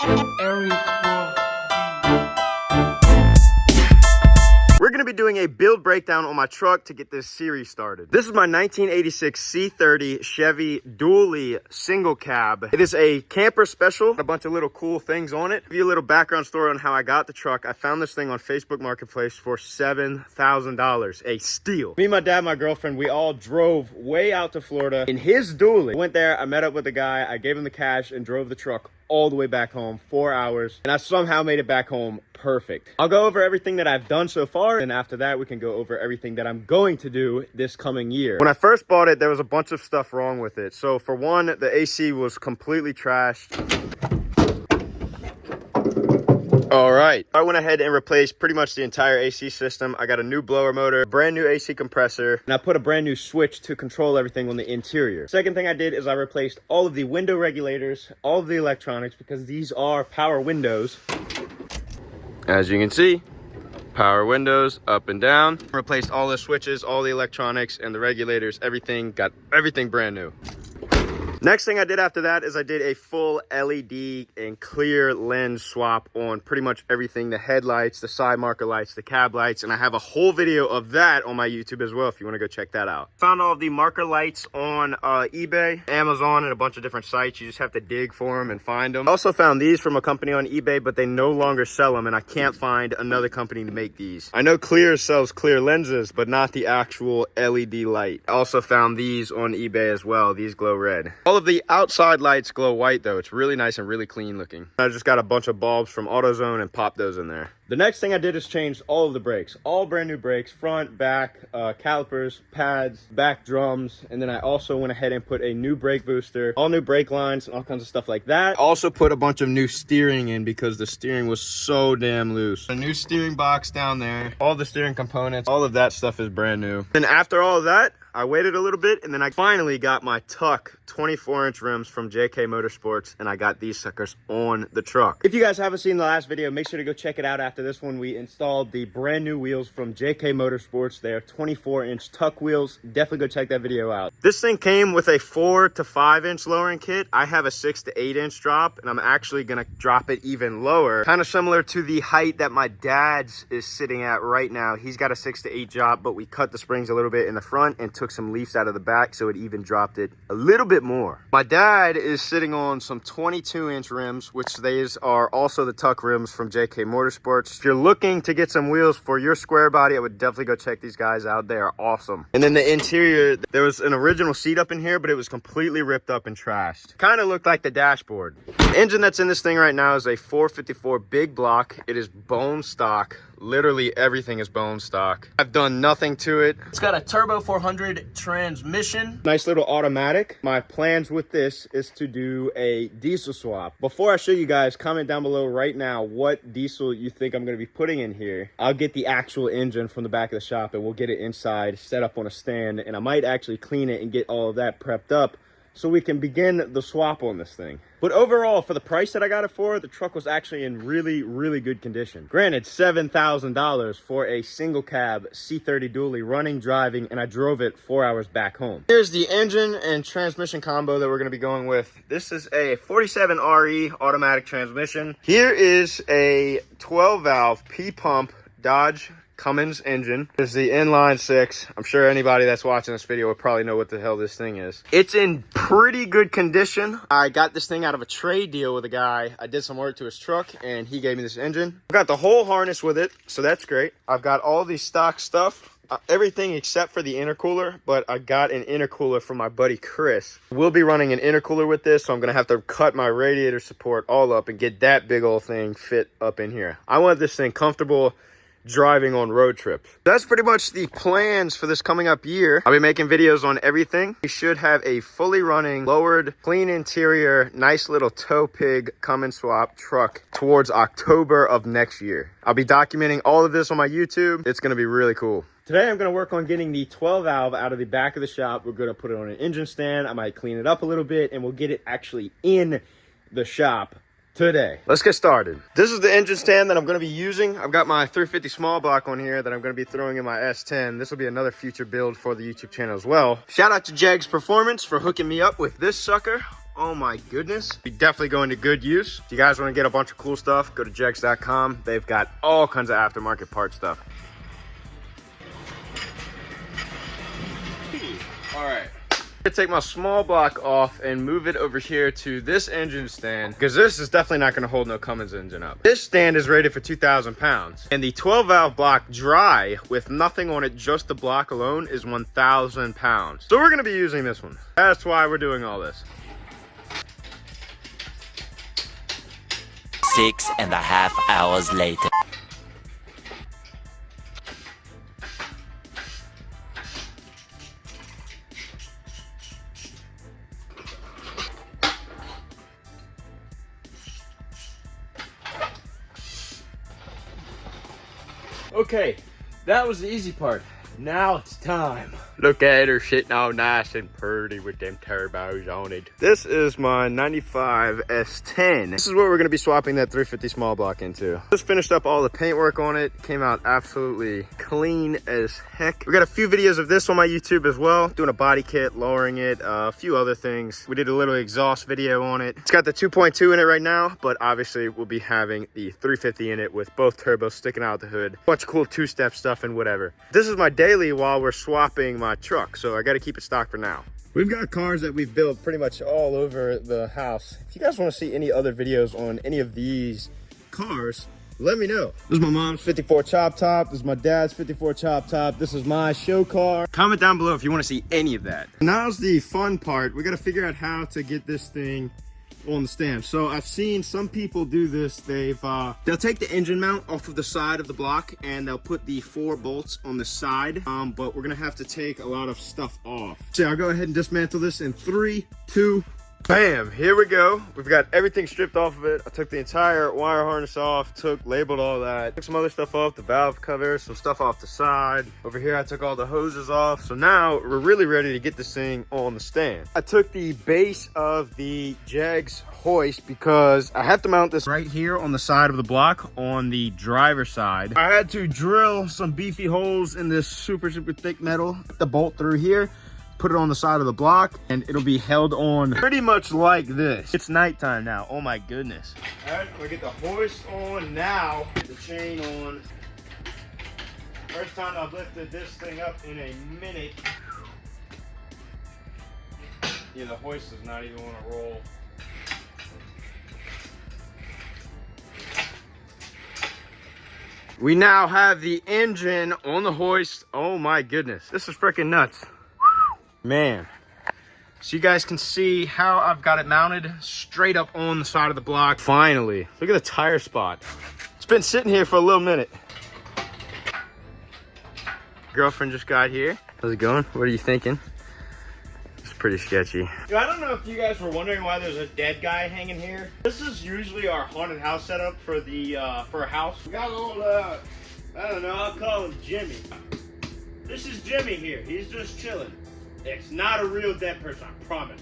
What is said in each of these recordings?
We're going to be doing a build breakdown on my truck to get this series started. This is my 1986 C30 Chevy dually single cab. It is a camper special, a bunch of little cool things on it. Give you a little background story on how I got the truck. I found this thing on Facebook Marketplace for $7,000, a steal. Me, my dad, my girlfriend, we all drove way out to Florida in his dually. Went there, I met up with the guy, I gave him the cash and drove the truck all the way back home, 4 hours, and I somehow made it back home perfect. I'll go over everything that I've done so far, and after that we can go over everything that I'm going to do this coming year. When I first bought it, there was a bunch of stuff wrong with it. So for one, the AC was completely trashed. All right, I went ahead and replaced pretty much the entire AC system. I got a new blower motor, brand new AC compressor, and I put a brand new switch to control everything on the interior. Second thing I did is I replaced all of the window regulators, all of the electronics, because these are power windows. As you can see, power windows up and down. Replaced all the switches, all the electronics, and the regulators, everything, got everything brand new. Next thing I did after that is I did a full LED and clear lens swap on pretty much everything, the headlights, the side marker lights, the cab lights, and I have a whole video of that on my YouTube as well if you want to go check that out. Found all of the marker lights on eBay, Amazon, and a bunch of different sites. You just have to dig for them and find them. I also found these from a company on eBay, but they no longer sell them, and I can't find another company to make these. I know Clear sells clear lenses, but not the actual LED light. I also found these on eBay as well. These glow red. All of the outside lights glow white though. It's really nice and really clean looking. I just got a bunch of bulbs from AutoZone and popped those in there. The next thing I did is change all of the brakes, all brand new brakes, front, back, calipers, pads, back drums, and then I also went ahead and put a new brake booster, all new brake lines, and all kinds of stuff like that. Also put a bunch of new steering in because the steering was so damn loose. A new steering box down there, all the steering components, all of that stuff is brand new. And after all of that, I waited a little bit, and then I finally got my Tuck 24-inch rims from JK Motorsports, and I got these suckers on the truck. If you guys haven't seen the last video, make sure to go check it out. After this one, we installed the brand new wheels from JK Motorsports. They are 24-inch Tuck wheels. Definitely go check that video out. This thing came with a 4 to 5-inch lowering kit. I have a 6 to 8-inch drop, and I'm actually gonna drop it even lower. Kind of similar to the height that my dad's is sitting at right now. He's got a 6 to 8 drop, but we cut the springs a little bit in the front and took some leaves out of the back, so it even dropped it a little bit more. My dad is sitting on some 22-inch rims, which these are also the Tuck rims from JK Motorsports. If you're looking to get some wheels for your square body, I would definitely go check these guys out. They are awesome. And then the interior, there was an original seat up in here, but it was completely ripped up and trashed. Kind of looked like the dashboard. The engine that's in this thing right now is a 454 big block. It is bone stock. Literally everything is bone stock. I've done nothing to it. It's got a turbo 400 transmission. Nice little automatic. My plans with this is to do a diesel swap. Before I show you guys, comment down below right now what diesel you think I'm going to be putting in here. I'll get the actual engine from the back of the shop and we'll get it inside, set up on a stand, and I might actually clean it and get all of that prepped up so we can begin the swap on this thing. But overall, for the price that I got it for, the truck was actually in really, really good condition. Granted, $7,000 for a single cab C30 dually running, driving, and I drove it 4 hours back home. Here's the engine and transmission combo that we're gonna be going with. This is a 47RE automatic transmission. Here is a 12-valve P-pump Dodge Cummins engine. This is the inline 6. I'm sure anybody that's watching this video would probably know what the hell this thing is. It's in pretty good condition. I got this thing out of a trade deal with a guy. I did some work to his truck and he gave me this engine. I got the whole harness with it, so that's great. I've got all the stock stuff. Everything except for the intercooler, but I got an intercooler from my buddy Chris. We'll be running an intercooler with this, so I'm gonna have to cut my radiator support all up and get that big old thing fit up in here. I want this thing comfortable driving on road trips. That's pretty much the plans for this coming up year. I'll be making videos on everything. We should have a fully running, lowered, clean interior, nice little tow pig Cummins swap truck towards October of next year. I'll be documenting all of this on my YouTube. It's gonna be really cool. Today I'm going to work on getting the 12 valve out of the back of the shop. We're going to put it on an engine stand. I might clean it up a little bit and we'll get it actually in the shop today. Let's get started. This is the engine stand that I'm going to be using. I've got my 350 small block on here that I'm going to be throwing in my S10. This will be another future build for the YouTube channel as well. Shout out to Jegs Performance for hooking me up with this sucker. Oh my goodness. Be definitely going to good use. If you guys want to get a bunch of cool stuff, go to jegs.com. They've got all kinds of aftermarket part stuff. All right. I'm gonna take my small block off and move it over here to this engine stand, because this is definitely not gonna hold no Cummins engine up. This stand is rated for 2,000 pounds, and the 12 valve block dry with nothing on it, just the block alone, is 1,000 pounds. So we're gonna be using this one. That's why we're doing all this. 6.5 hours later. Okay, that was the easy part. Now it's time. Look at her sitting all nice and pretty with them turbos on it. This is my 95 S10. This is what we're gonna be swapping that 350 small block into. Just finished up all the paint work on it. Came out absolutely clean as heck. We got a few videos of this on my YouTube as well. Doing a body kit, lowering it, a few other things. We did a little exhaust video on it. It's got the 2.2 in it right now, but obviously we'll be having the 350 in it with both turbos sticking out the hood. Bunch of cool two-step stuff and whatever. This is my daily while we're swapping my truck, so I got to keep it stocked for now. We've got cars that we've built pretty much all over the house. If you guys want to see any other videos on any of these cars, let me know. This is my mom's 54 chop top. This is my dad's 54 chop top. This is my show car. Comment down below if you want to see any of that. Now's the fun part. We got to figure out how to get this thing on the stand. So I've seen some people do this. They'll take the engine mount off of the side of the block and they'll put the 4 bolts on the side, but we're gonna have to take a lot of stuff off. So I'll go ahead and dismantle this in 3, 2, bam, here we go. We've got everything stripped off of it. I took the entire wire harness off, labeled all that, took some other stuff off, the valve cover, some stuff off the side. Over here I took all the hoses off. So now we're really ready to get this thing on the stand. I took the base of the jegs hoist because I have to mount this right here on the side of the block on the driver's side. I had to drill some beefy holes in this super thick metal, put the bolt through here, put it on the side of the block, and it'll be held on pretty much like this. It's nighttime now. Oh my goodness. All right, we'll get the hoist on now. Get the chain on. First time I've lifted this thing up in a minute. Yeah, the hoist is not even on a roll. We now have the engine on the hoist. Oh my goodness. This is freaking nuts. Man, so you guys can see how I've got it mounted straight up on the side of the block. Finally, look at the tire spot. It's been sitting here for a little minute. Girlfriend just got here. How's it going? What are you thinking? It's pretty sketchy. I don't know if you guys were wondering why there's a dead guy hanging here. This is usually our haunted house setup for a house. We got a little, I don't know, I'll call him Jimmy. This is Jimmy here. He's just chilling. It's not a real dead person, I promise.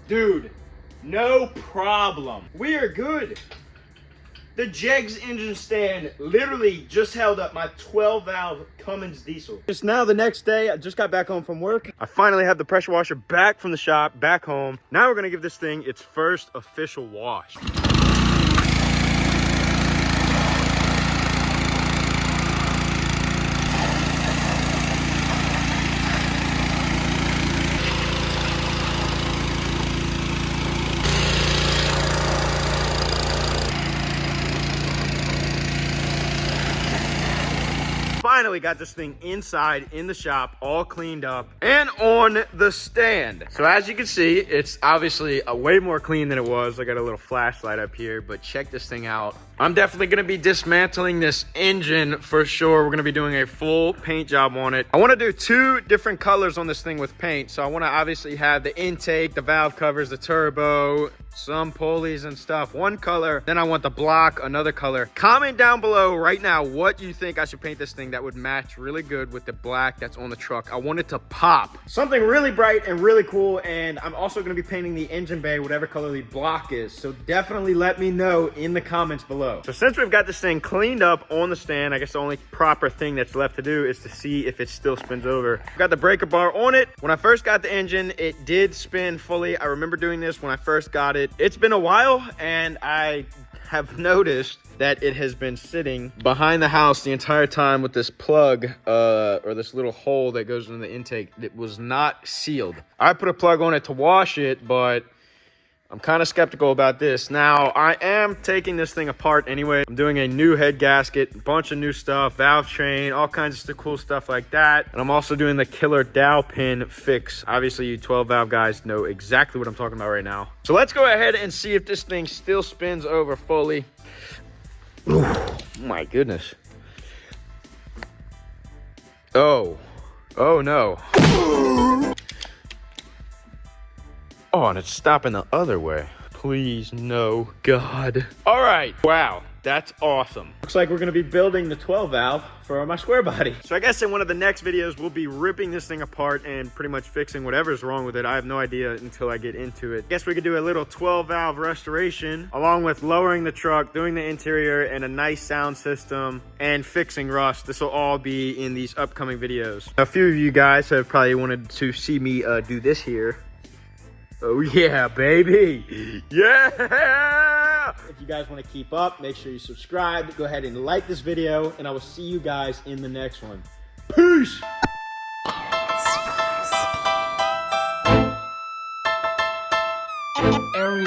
Dude, no problem. We are good. The jegs engine stand literally just held up my 12 valve Cummins diesel. Just now the next day, I just got back home from work. I finally have the pressure washer back from the shop, back home. Now we're gonna give this thing its first official wash. Finally got this thing inside in the shop, all cleaned up and on the stand. So as you can see, it's obviously a way more clean than it was. I got a little flashlight up here, but check this thing out. I'm definitely gonna be dismantling this engine for sure. We're gonna be doing a full paint job on it. I wanna do 2 different colors on this thing with paint. So I wanna obviously have the intake, the valve covers, the turbo, some pulleys and stuff, one color. Then I want the block, another color. Comment down below right now what you think I should paint this thing that would match really good with the black that's on the truck. I want it to pop. Something really bright and really cool, and I'm also gonna be painting the engine bay whatever color the block is. So definitely let me know in the comments below. below. So since we've got this thing cleaned up on the stand, I guess the only proper thing that's left to do is to see if it still spins over. I've got the breaker bar on it. When I first got the engine, it did spin fully. I remember doing this when I first got it. It's been a while, and I have noticed that it has been sitting behind the house the entire time with this plug or this little hole that goes in the intake. It was not sealed. I put a plug on it to wash it, but I'm kind of skeptical about this. Now, I am taking this thing apart anyway. I'm doing a new head gasket, a bunch of new stuff, valve train, all kinds of cool stuff like that. And I'm also doing the killer dowel pin fix. Obviously, you 12 valve guys know exactly what I'm talking about right now. So let's go ahead and see if this thing still spins over fully. Ooh, my goodness. Oh no. Oh, and it's stopping the other way. Please, no, God. All right, wow, that's awesome. Looks like we're gonna be building the 12 valve for my square body. So I guess in one of the next videos, we'll be ripping this thing apart and pretty much fixing whatever's wrong with it. I have no idea until I get into it. I guess we could do a little 12 valve restoration, along with lowering the truck, doing the interior and a nice sound system, and fixing rust. This will all be in these upcoming videos. A few of you guys have probably wanted to see me do this here. Oh yeah, baby. Yeah! If you guys want to keep up, make sure you subscribe. Go ahead and like this video, and I will see you guys in the next one. Peace! Eric